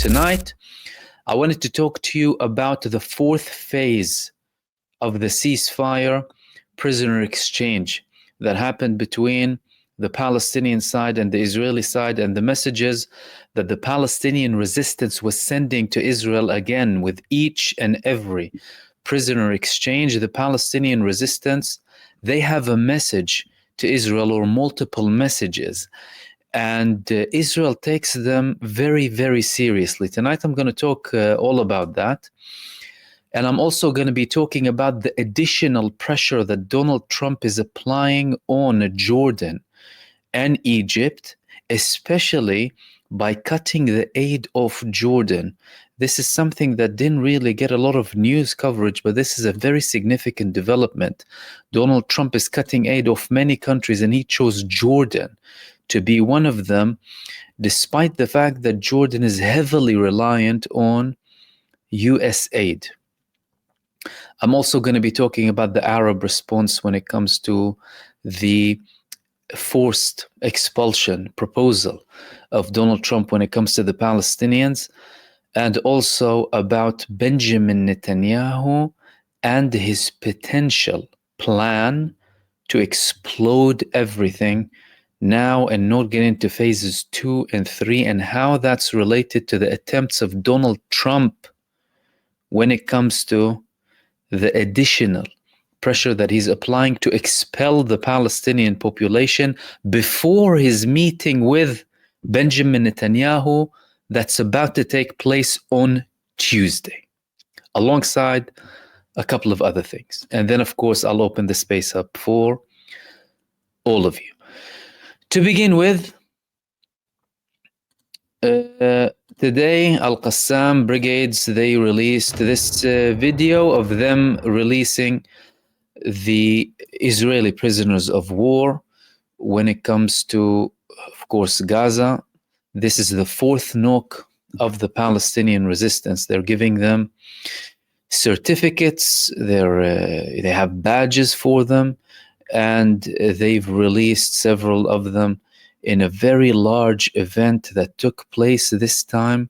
tonight, I wanted to talk to you about the fourth phase of the ceasefire prisoner exchange that happened between the Palestinian side and the Israeli side, and the messages that the Palestinian resistance was sending to Israel. Again, with each and every prisoner exchange, the Palestinian resistance, they have a message to Israel, or multiple messages, and Israel takes them very, very seriously. Tonight I'm going to talk all about that. And I'm also going to be talking about the additional pressure that Donald Trump is applying on Jordan and Egypt, especially by cutting the aid of Jordan. This is something that didn't really get a lot of news coverage, but this is a very significant development. Donald Trump is cutting aid of many countries, and he chose Jordan to be one of them, despite the fact that Jordan is heavily reliant on US aid. I'm also going to be talking about the Arab response when it comes to the forced expulsion proposal of Donald Trump when it comes to the Palestinians, and also about Benjamin Netanyahu and his potential plan to explode everything now and not get into phases 2 and 3, and how that's related to the attempts of Donald Trump when it comes to the additional pressure that he's applying to expel the Palestinian population before his meeting with Benjamin Netanyahu that's about to take place on Tuesday, alongside a couple of other things. And then, of course, I'll open the space up for all of you. To begin with, today, Al-Qassam brigades, they released this video of them releasing the Israeli prisoners of war when it comes to, of course, Gaza. This is the fourth knock of the Palestinian resistance. They're giving them certificates, they have badges for them, and they've released several of them in a very large event that took place this time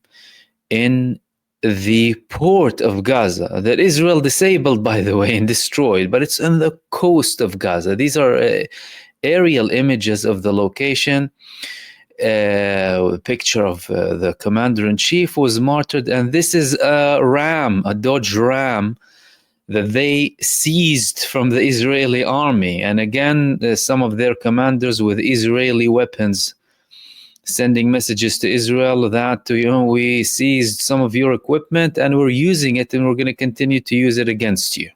in the port of Gaza, that Israel disabled, by the way, and destroyed, but it's on the coast of Gaza. These are aerial images of the location. A picture of the commander-in-chief was martyred, and this is a Ram, a Dodge Ram, that they seized from the Israeli army. And again, some of their commanders with Israeli weapons sending messages to Israel that, we seized some of your equipment and we're using it, and we're going to continue to use it against you.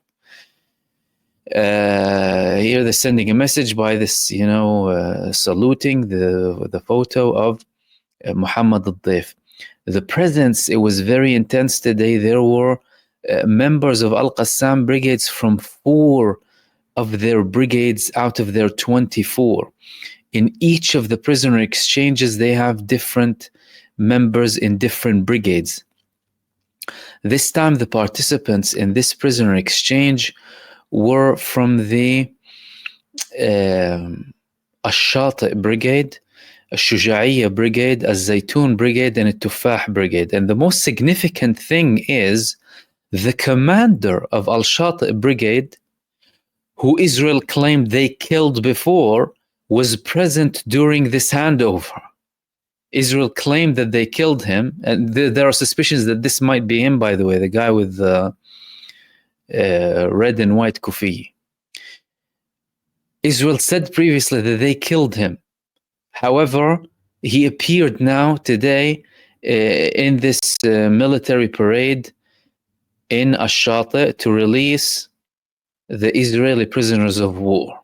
Here they're sending a message by this, saluting the photo of MahmoodOD. The presence, it was very intense today. There were members of Al-Qassam brigades from 4 of their brigades out of their 24. In each of the prisoner exchanges, they have different members in different brigades. This time, the participants in this prisoner exchange were from the Ash-Shati brigade, Ash-Shuja'iyya brigade, Al-Zaytun brigade, and Al-Tufah brigade. And the most significant thing is the commander of Al-Shati brigade, who Israel claimed they killed before, was present during this handover. Israel claimed that they killed him, and there are suspicions that this might be him, by the way, the guy with the red and white kufi. Israel said previously that they killed him. However, he appeared now today in this military parade in Ash-Shati to release the Israeli prisoners of war.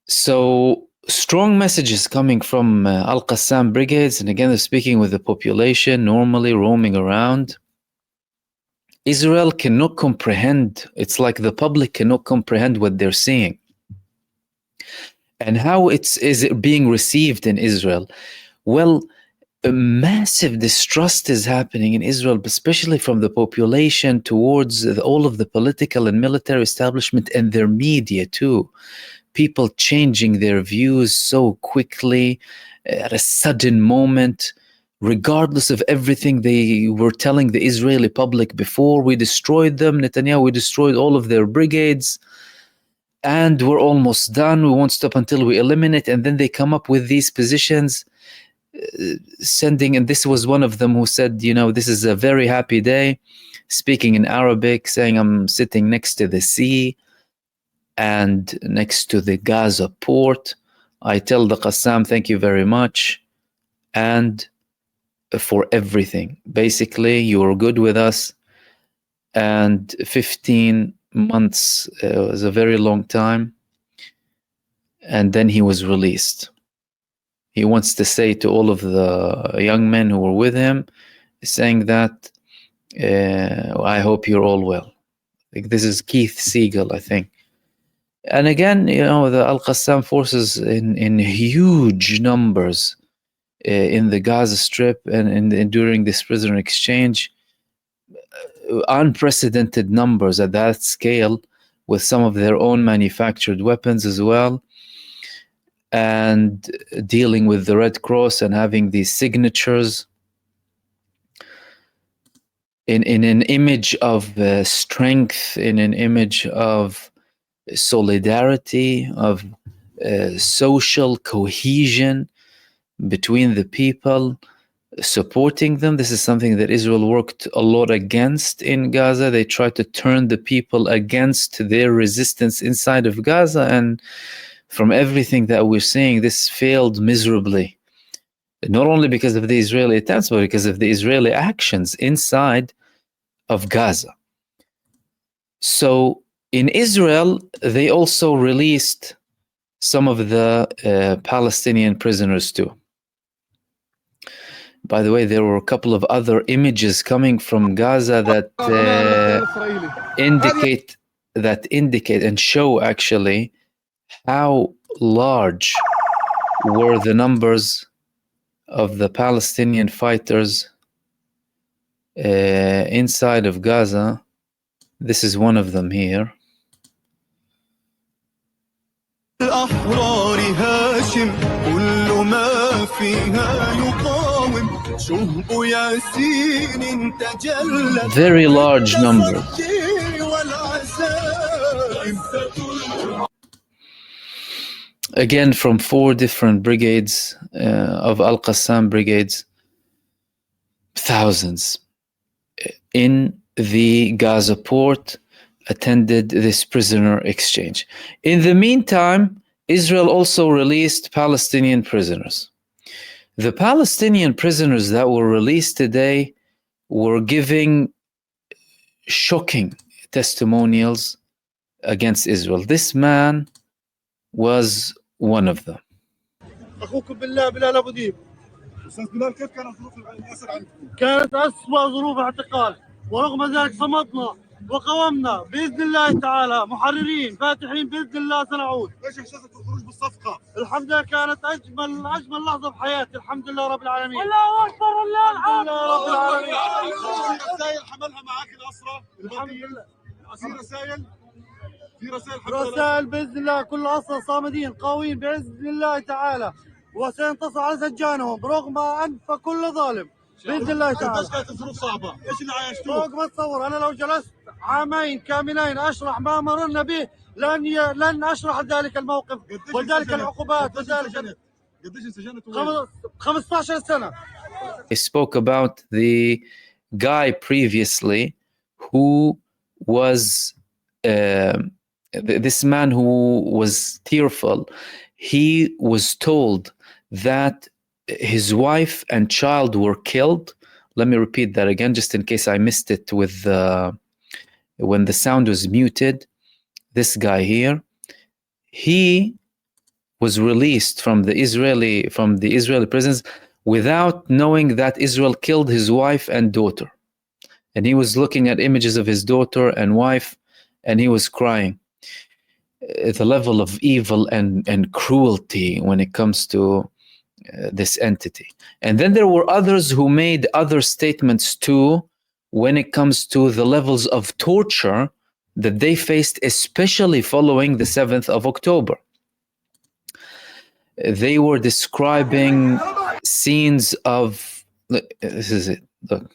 So strong messages coming from Al-Qassam brigades, and again, they're speaking with the population, normally roaming around. Israel cannot comprehend, it's like the public cannot comprehend what they're seeing. And how is it being received in Israel? Well, a massive distrust is happening in Israel, especially from the population towards all of the political and military establishment and their media too. People changing their views so quickly at a sudden moment, regardless of everything they were telling the Israeli public before. We destroyed them, Netanyahu, we destroyed all of their brigades, and we're almost done. We won't stop until we eliminate. And then they come up with these positions, sending, and this was one of them who said, this is a very happy day, speaking in Arabic, saying, I'm sitting next to the sea and next to the Gaza port. I tell the Qassam, thank you very much, and for everything. Basically, you were good with us, and 15 months was a very long time, and then he was released. He wants to say to all of the young men who were with him, saying that, I hope you're all well. Like, this is Keith Siegel, I think. And again, the Al-Qassam forces in huge numbers in the Gaza Strip and during this prisoner exchange, unprecedented numbers at that scale, with some of their own manufactured weapons as well, and dealing with the Red Cross and having these signatures in an image of strength, in an image of solidarity, of social cohesion between the people, supporting them. This is something that Israel worked a lot against in Gaza. They tried to turn the people against their resistance inside of Gaza, and from everything that we're seeing, this failed miserably. Not only because of the Israeli attempts, but because of the Israeli actions inside of Gaza. So in Israel, they also released some of the Palestinian prisoners too. By the way, there were a couple of other images coming from Gaza that indicate and show actually how large were the numbers of the Palestinian fighters inside of Gaza. This is one of them here. Very large numbers. Again, from 4 different brigades of Al-Qassam brigades, thousands in the Gaza port attended this prisoner exchange. In the meantime, Israel also released Palestinian prisoners. The Palestinian prisoners that were released today were giving shocking testimonials against Israel. This man was one of them. أستاذ بلال، كيف كانت ظروف الأسر عندكم؟ كانت أسوأ ظروف اعتقال، ورغم ذلك صمتنا وقاومنا بإذن الله تعالى، محررين فاتحين بإذن الله سنعود. إيش إحساسك بالخروج بالصفقة؟ الحمد لله، كانت أجمل لحظة بحياتي، الحمد لله رب العالمين. الله أكبر، الحمد لله رب العالمين. رسائل حملها معك الأسرة؟ الحمد لله. في رسائل حملها؟ رسائل بإذن الله، كل أسرى صامدين قويين بإذن الله تعالى، وسينتصر على سجانهم برغم أنف كل ظالم بإذن الله تعالى. قديش كانت الظروف صعبة؟ إيش اللي عايشتوه؟ فوق ما تصور. أنا لو جلست عامين كاملين أشرح ما مررنا به لن أشرح ذلك الموقف وذلك العقوبات وذلك. قديش انسجنت؟ 15 سنة. I spoke about the guy previously who was this man who was tearful. He was told that his wife and child were killed. Let me repeat that again, just in case I missed it with when the sound was muted. This guy here, he was released from the Israeli prisons without knowing that Israel killed his wife and daughter. And he was looking at images of his daughter and wife, and he was crying. The level of evil and cruelty when it comes to this entity. And then there were others who made other statements too when it comes to the levels of torture that they faced, especially following the 7th of October. They were describing scenes of Look, this is it. Look.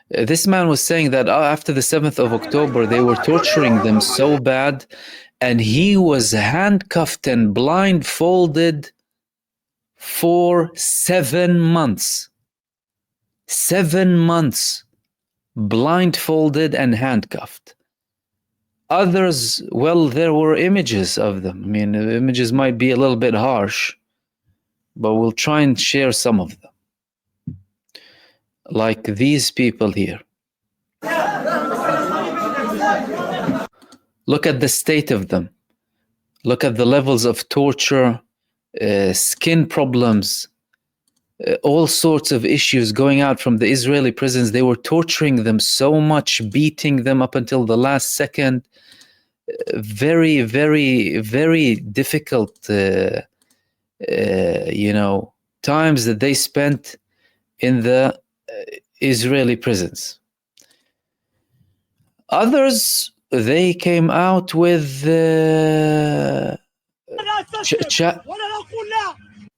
This man was saying that after the 7th of October, they were torturing them so bad, and he was handcuffed and blindfolded for 7 months. 7 months, blindfolded and handcuffed. Others, well, there were images of them. I mean, the images might be a little bit harsh, but we'll try and share some of them. Like these people here. Look at the state of them. Look at the levels of torture, skin problems, all sorts of issues going out from the Israeli prisons. They were torturing them so much, beating them up until the last second. Very, very, very difficult, times that they spent in the Israeli prisons. Others, they came out with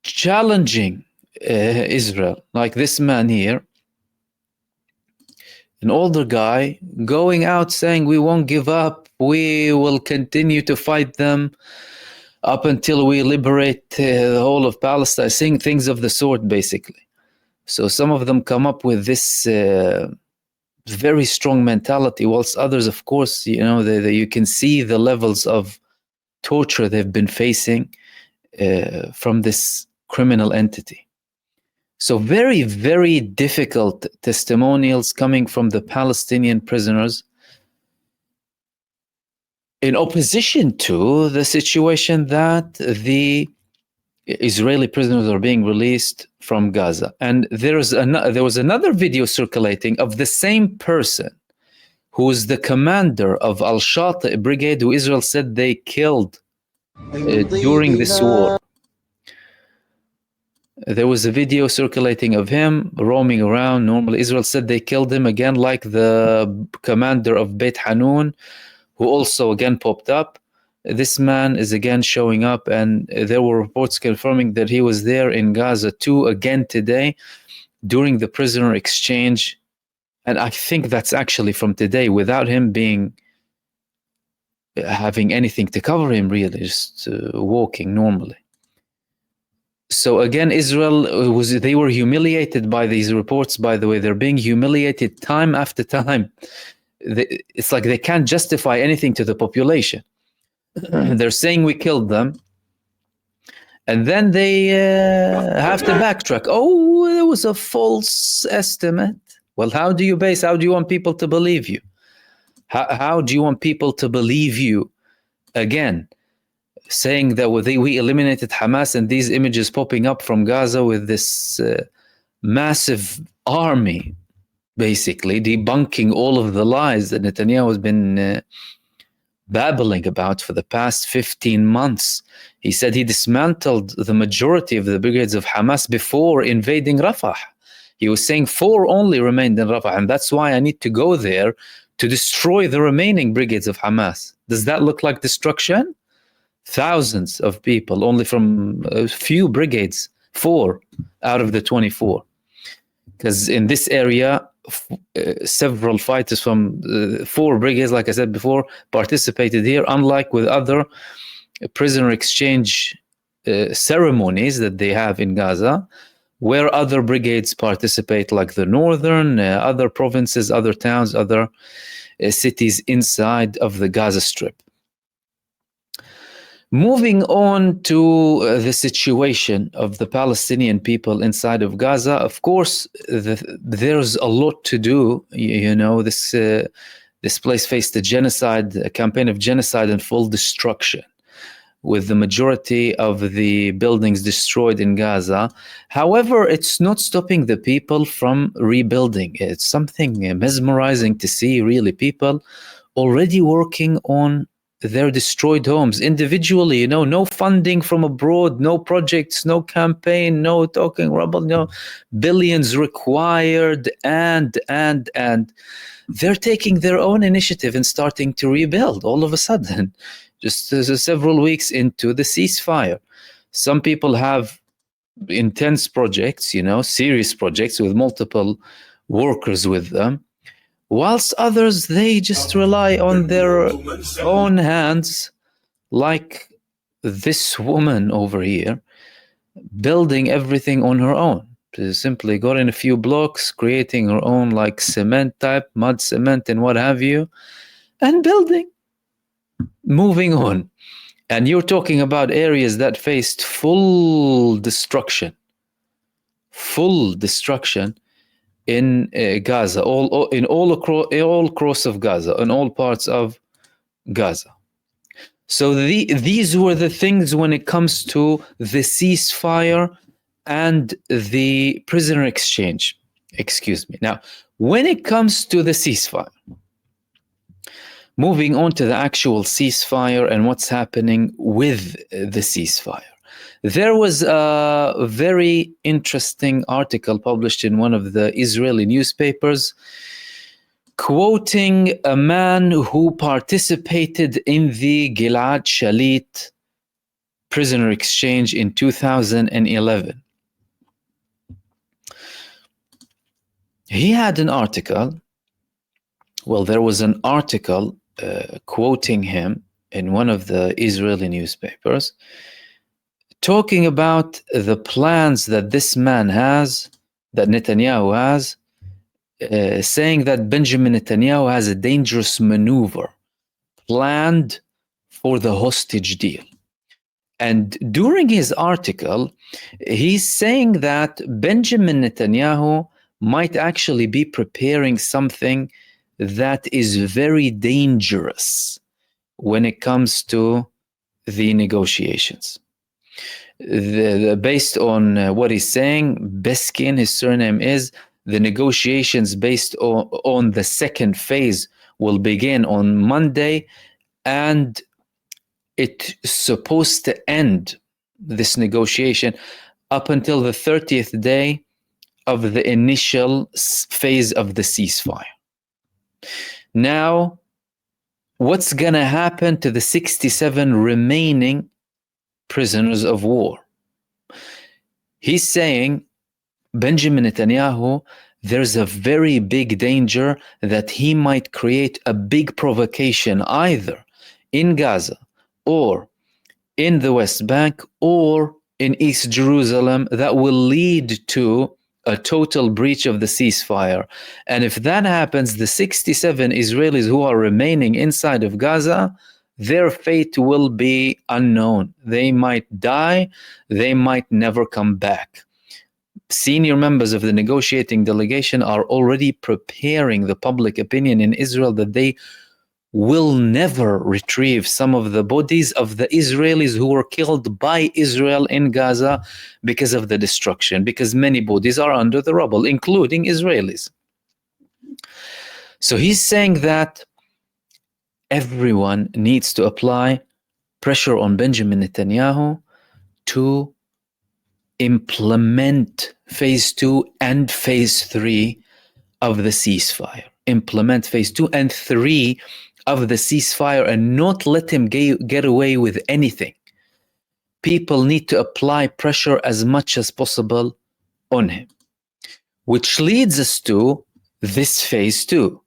challenging Israel, like this man here, an older guy, going out saying, we won't give up, we will continue to fight them up until we liberate the whole of Palestine, saying things of the sort, basically. So some of them come up with this very strong mentality, whilst others, of course, you can see the levels of torture they've been facing from this criminal entity. So very, very difficult testimonials coming from the Palestinian prisoners, in opposition to the situation that the Israeli prisoners are being released from Gaza. And there was another video circulating of the same person who is the commander of Al-Shati brigade, who Israel said they killed during this war. There was a video circulating of him roaming around. Normally, Israel said they killed him again, like the commander of Beit Hanun, who also again popped up. This man is again showing up, and there were reports confirming that he was there in Gaza too, again today, during the prisoner exchange. And I think that's actually from today, without him having anything to cover him, really, just walking normally. So again, Israel they were humiliated by these reports, by the way. They're being humiliated time after time. It's like they can't justify anything to the population. They're saying we killed them, and then they have to backtrack. Oh, there was a false estimate. Well, how do you want people to believe you? How do you want people to believe you again? Saying that we eliminated Hamas, and these images popping up from Gaza with this massive army, basically debunking all of the lies that Netanyahu has been babbling about for the past 15 months. He said he dismantled the majority of the brigades of Hamas before invading Rafah. He was saying 4 only remained in Rafah, and that's why I need to go there to destroy the remaining brigades of Hamas. Does that look like destruction? Thousands of people, only from a few brigades, 4 out of the 24. Because in this area, several fighters from 4 brigades, like I said before, participated here, unlike with other prisoner exchange ceremonies that they have in Gaza, where other brigades participate, like the northern, other provinces, other towns, other cities inside of the Gaza Strip. Moving on to the situation of the Palestinian people inside of Gaza, of course, there's a lot to do. This place faced a campaign of genocide and full destruction, with the majority of the buildings destroyed in Gaza. However, it's not stopping the people from rebuilding. It's something mesmerizing to see, really, people already working on their destroyed homes individually, no funding from abroad, no projects, no campaign, no talking rubble, no billions required, and they're taking their own initiative and starting to rebuild all of a sudden, just several weeks into the ceasefire. Some people have intense projects, serious projects with multiple workers with them, whilst others, they just rely on their own hands, like this woman over here, building everything on her own. Simply got in a few blocks, creating her own like cement type, mud cement and what have you, and building, moving on. And you're talking about areas that faced full destruction in Gaza, all across of Gaza, in all parts of Gaza. So these were the things when it comes to the ceasefire and the prisoner exchange. Excuse me. Now, when it comes to the ceasefire, moving on to the actual ceasefire and what's happening with the ceasefire. There was a very interesting article published in one of the Israeli newspapers, quoting a man who participated in the Gilad Shalit prisoner exchange in 2011. He had an article, there was an article quoting him in one of the Israeli newspapers, talking about the plans that this man has, that Netanyahu has, saying that Benjamin Netanyahu has a dangerous maneuver planned for the hostage deal. And during his article, he's saying that Benjamin Netanyahu might actually be preparing something that is very dangerous when it comes to the negotiations. Based on what he's saying, Beskin, his surname is, the negotiations based on the second phase will begin on Monday, and it's supposed to end, this negotiation, up until the 30th day of the initial phase of the ceasefire. Now, what's going to happen to the 67 remaining prisoners of war? He's saying, Benjamin Netanyahu, there's a very big danger that he might create a big provocation either in Gaza or in the West Bank or in East Jerusalem that will lead to a total breach of the ceasefire. And if that happens, the 67 Israelis who are remaining inside of Gaza, their fate will be unknown. They might die, they might never come back. Senior members of the negotiating delegation are already preparing the public opinion in Israel that they will never retrieve some of the bodies of the Israelis who were killed by Israel in Gaza because of the destruction, because many bodies are under the rubble, including Israelis. So he's saying that everyone needs to apply pressure on Benjamin Netanyahu to implement phase 2 and phase 3 of the ceasefire. Implement phase 2 and 3 of the ceasefire and not let him get away with anything. People need to apply pressure as much as possible on him. Which leads us to this phase 2.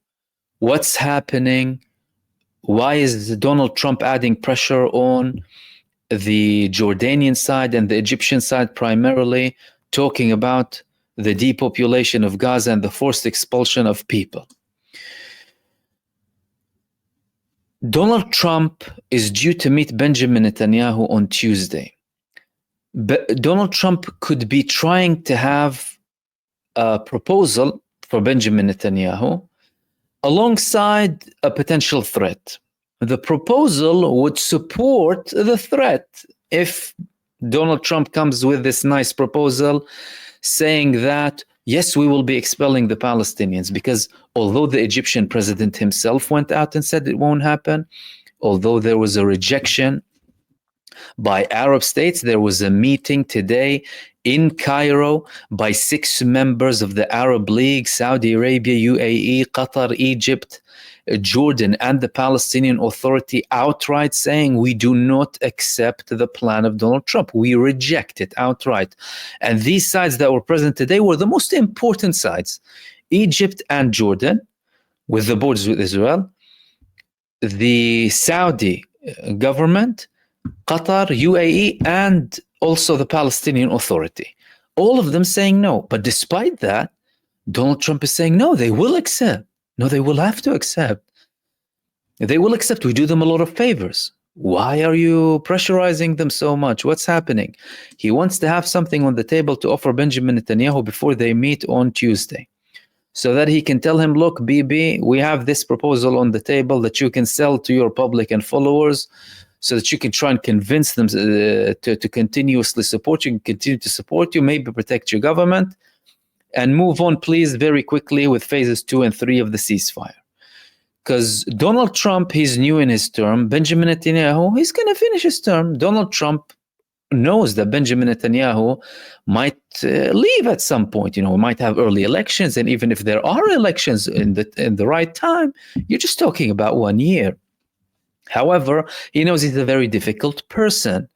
What's happening? Why is Donald Trump adding pressure on the Jordanian side and the Egyptian side primarily, talking about the depopulation of Gaza and the forced expulsion of people? Donald Trump is due to meet Benjamin Netanyahu on Tuesday. But Donald Trump could be trying to have a proposal for Benjamin Netanyahu alongside a potential threat. The proposal would support the threat if Donald Trump comes with this nice proposal saying that, yes, we will be expelling the Palestinians, because although the Egyptian president himself went out and said it won't happen, although there was a rejection by Arab states. There was a meeting today in Cairo by 6 members of the Arab League, Saudi Arabia, UAE, Qatar, Egypt, Jordan, and the Palestinian Authority, outright saying we do not accept the plan of Donald Trump. We reject it outright. And these sides that were present today were the most important sides: Egypt and Jordan, with the borders with Israel, the Saudi government, Qatar, UAE, and also the Palestinian Authority. All of them saying no. But despite that, Donald Trump is saying no, they will accept. No, they will have to accept. They will accept. We do them a lot of favors. Why are you pressurizing them so much? What's happening? He wants to have something on the table to offer Benjamin Netanyahu before they meet on Tuesday, so that he can tell him, look, BB, we have this proposal on the table that you can sell to your public and followers, so that you can try and convince them to continuously support you, and continue to support you, maybe protect your government, and move on, please, very quickly with phases 2 and 3 of the ceasefire. Because Donald Trump, he's new in his term. Benjamin Netanyahu, he's going to finish his term. Donald Trump knows that Benjamin Netanyahu might leave at some point. You know, we might have early elections, and even if there are elections in the right time, you're just talking about 1 year. However, he knows he's a very difficult person,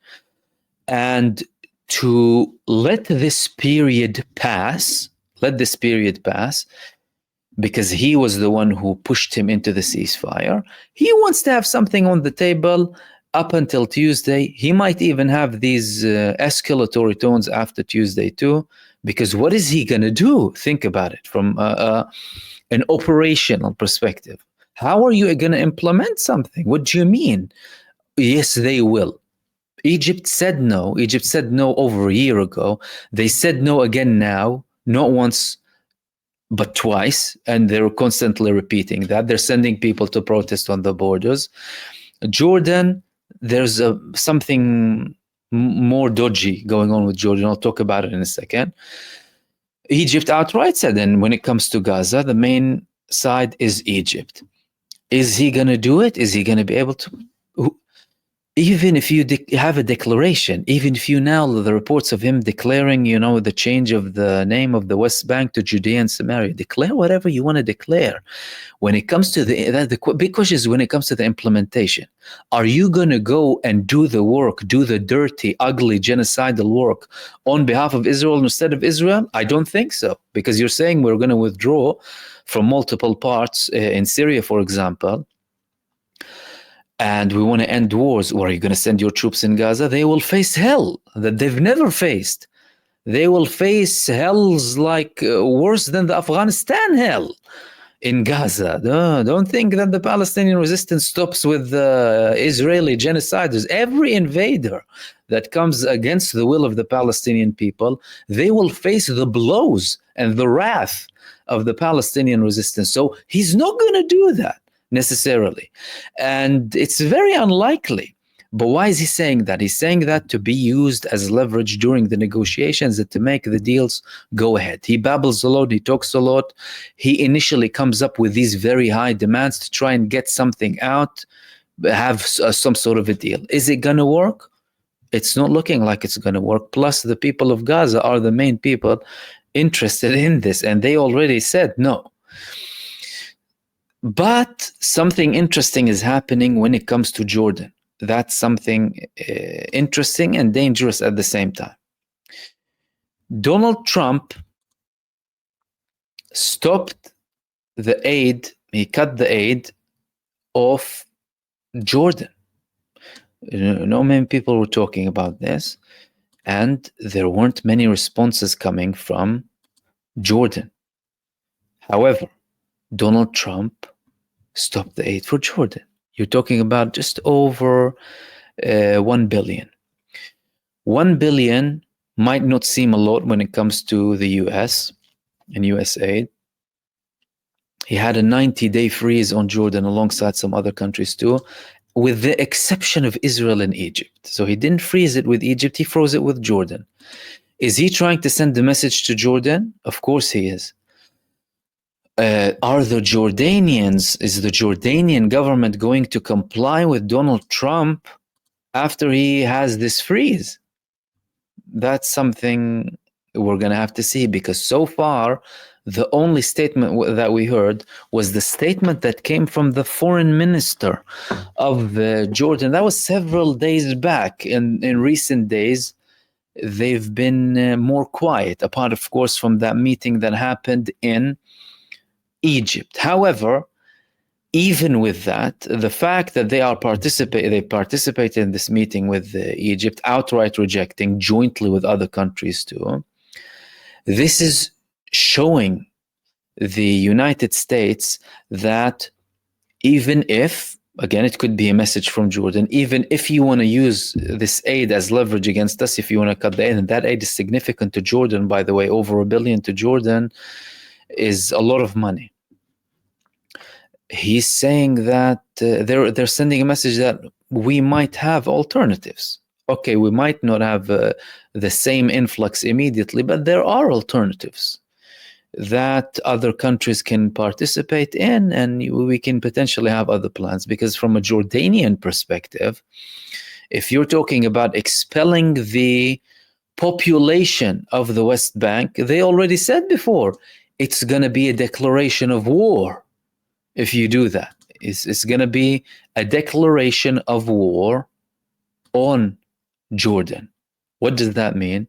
and to let this period pass, because he was the one who pushed him into the ceasefire. He wants to have something on the table up until Tuesday. He might even have these escalatory tones after Tuesday too, because what is he going to do? Think about it from an operational perspective. How are you going to implement something? What do you mean? Yes, they will. Egypt said no. Egypt said no over a year ago. They said no again now, not once, but twice, and they're constantly repeating that. They're sending people to protest on the borders. Jordan, there's something more dodgy going on with Jordan. I'll talk about it in a second. Egypt outright said, and when it comes to Gaza, the main side is Egypt. Is he going to do it? Is he going to be able to? Even if you have a declaration, even if you now, the reports of him declaring, you know, the change of the name of the West Bank to Judea and Samaria, declare whatever you want to declare. When it comes to the big question is when it comes to the implementation, are you going to go and do the work, do the dirty, ugly, genocidal work on behalf of Israel instead of Israel? I don't think so, because you're saying we're going to withdraw from multiple parts in Syria, for example, and we want to end wars. Or are you going to send your troops in Gaza? They will face hell that they've never faced. They will face hells like worse than the Afghanistan hell in Gaza. Don't think that the Palestinian resistance stops with Israeli genociders. Every invader that comes against the will of the Palestinian people, they will face the blows and the wrath of the Palestinian resistance. So he's not going to do that necessarily, and it's very unlikely. But why is he saying that? He's saying that to be used as leverage during the negotiations and to make the deals go ahead. He babbles a lot, he talks a lot. He initially comes up with these very high demands to try and get something out, have some sort of a deal. Is it going to work? It's not looking like it's going to work. Plus, the people of Gaza are the main people interested in this, and they already said no. But something interesting is happening when it comes to Jordan. That's something interesting and dangerous at the same time. Donald Trump stopped the aid, he cut the aid of Jordan. Not many people were talking about this, and there weren't many responses coming from Jordan. However, Donald Trump stopped the aid for Jordan. You're talking about just over 1 billion. 1 billion might not seem a lot when it comes to the US and US aid. He had a 90-day freeze on Jordan alongside some other countries too, with the exception of Israel and Egypt. So he didn't freeze it with Egypt, he froze it with Jordan. Is he trying to send the message to Jordan? Of course he is. is the Jordanian government going to comply with Donald Trump after he has this freeze? That's something we're going to have to see, because so far, the only statement that we heard was the statement that came from the foreign minister of Jordan. That was several days back. In recent days, they've been more quiet, apart, of course, from that meeting that happened in Egypt. However, even with that, the fact that they participated in this meeting with Egypt, outright rejecting, jointly with other countries too, this is showing the United States that even if, again, it could be a message from Jordan, even if you want to use this aid as leverage against us, if you want to cut the aid, and that aid is significant to Jordan, by the way, over $1 billion to Jordan is a lot of money. He's saying that they're sending a message that we might have alternatives. Okay, we might not have the same influx immediately, but there are alternatives that other countries can participate in, and we can potentially have other plans. Because from a Jordanian perspective, if you're talking about expelling the population of the West Bank, they already said before, it's going to be a declaration of war. If you do that, it's going to be a declaration of war on Jordan. What does that mean?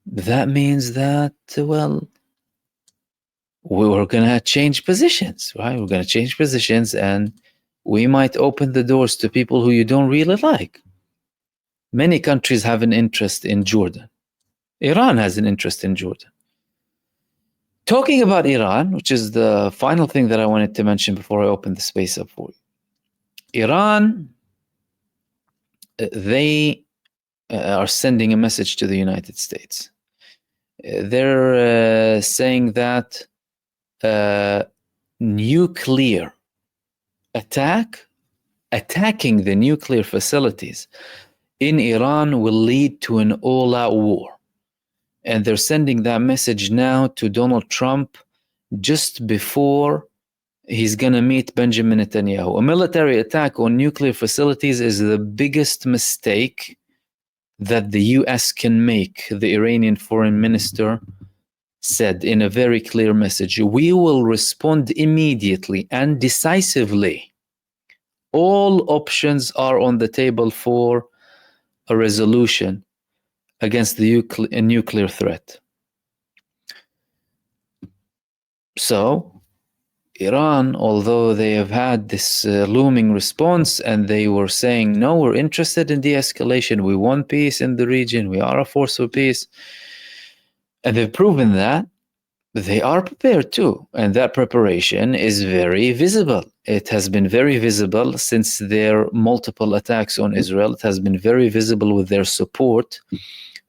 That means that, well, we're going to change positions, right? We're going to change positions, and we might open the doors to people who you don't really like. Many countries have an interest in Jordan. Iran has an interest in Jordan. Talking about Iran, which is the final thing that I wanted to mention before I open the space up for you. Iran, they are sending a message to the United States. They're saying that nuclear attacking the nuclear facilities in Iran will lead to an all-out war. And they're sending that message now to Donald Trump just before he's going to meet Benjamin Netanyahu. A military attack on nuclear facilities is the biggest mistake that the US can make, the Iranian foreign minister said in a very clear message. We will respond immediately and decisively. All options are on the table for a resolution against the nuclear threat. So, Iran, although they have had this looming response, and they were saying, no, we're interested in de-escalation, we want peace in the region, we are a force for peace, and they've proven that, they are prepared too, and that preparation is very visible. It has been very visible since their multiple attacks on Israel. It has been very visible with their support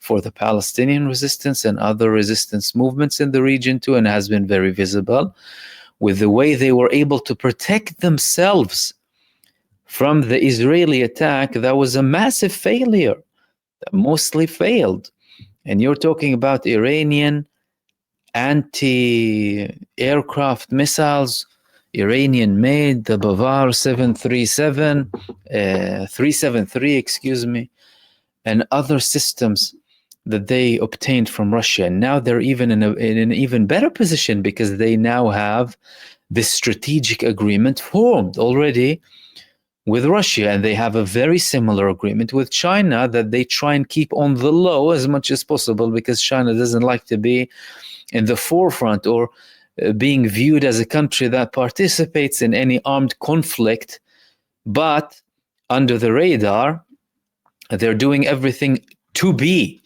for the Palestinian resistance and other resistance movements in the region too, and has been very visible with the way they were able to protect themselves from the Israeli attack. That was a massive failure, that mostly failed. And you're talking about Iranian anti-aircraft missiles, Iranian-made, the Bavar 373, excuse me, and other systems that they obtained from Russia. And now they're even in an even better position, because they now have this strategic agreement formed already with Russia, and they have a very similar agreement with China that they try and keep on the low as much as possible, because China doesn't like to be in the forefront or being viewed as a country that participates in any armed conflict. But under the radar, they're doing everything to be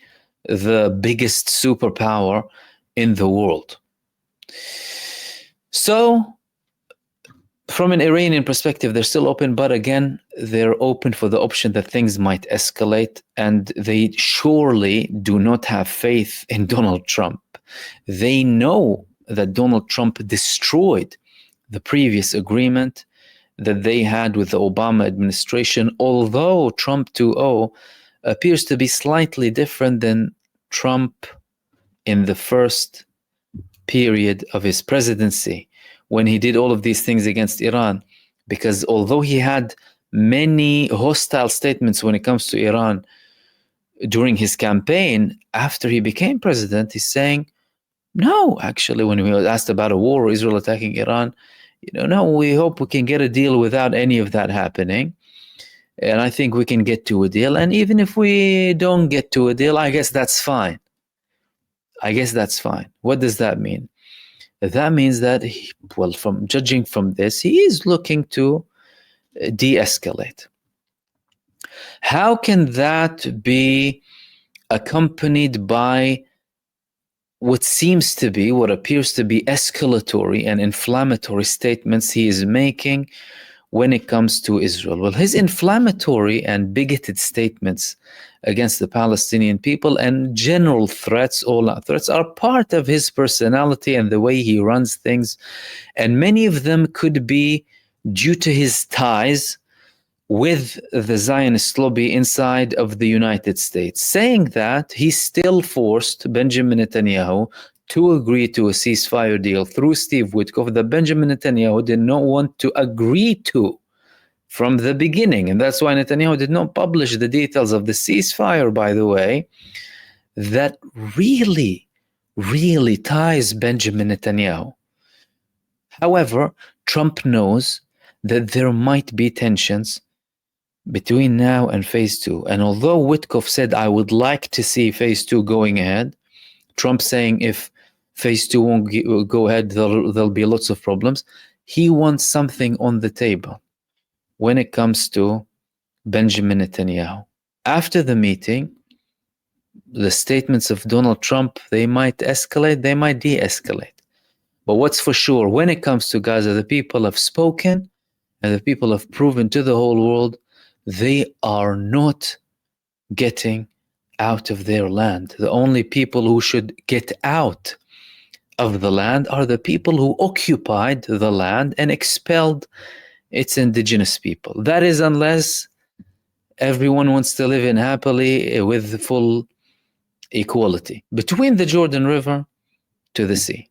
the biggest superpower in the world. So, from an Iranian perspective, they're still open, but again, they're open for the option that things might escalate, and they surely do not have faith in Donald Trump. They know that Donald Trump destroyed the previous agreement that they had with the Obama administration, although Trump 2.0 appears to be slightly different than Trump in the first period of his presidency, when he did all of these things against Iran. Because although he had many hostile statements when it comes to Iran during his campaign, after he became president, he's saying, no, actually, when he was asked about a war, Israel attacking Iran, no, we hope we can get a deal without any of that happening. And I think we can get to a deal. And even if we don't get to a deal, I guess that's fine. What does that mean? That means that, from judging from this, he is looking to de-escalate. How can that be accompanied by what appears to be escalatory and inflammatory statements he is making when it comes to Israel? Well, his inflammatory and bigoted statements against the Palestinian people and general threats, all out threats, are part of his personality and the way he runs things. And many of them could be due to his ties with the Zionist lobby inside of the United States, saying that he still forced Benjamin Netanyahu to agree to a ceasefire deal through Steve Witkoff that Benjamin Netanyahu did not want to agree to from the beginning. And that's why Netanyahu did not publish the details of the ceasefire, by the way, that really, really ties Benjamin Netanyahu. However, Trump knows that there might be tensions between now and phase 2. And although Witkoff said, I would like to see phase 2 going ahead, Trump saying if phase 2 won't go ahead, there'll be lots of problems. He wants something on the table when it comes to Benjamin Netanyahu. After the meeting, the statements of Donald Trump, they might escalate, they might de-escalate. But what's for sure, when it comes to Gaza, the people have spoken and the people have proven to the whole world they are not getting out of their land. The only people who should get out of the land are the people who occupied the land and expelled its indigenous people. That is, unless everyone wants to live in happily with full equality between the Jordan River to the sea.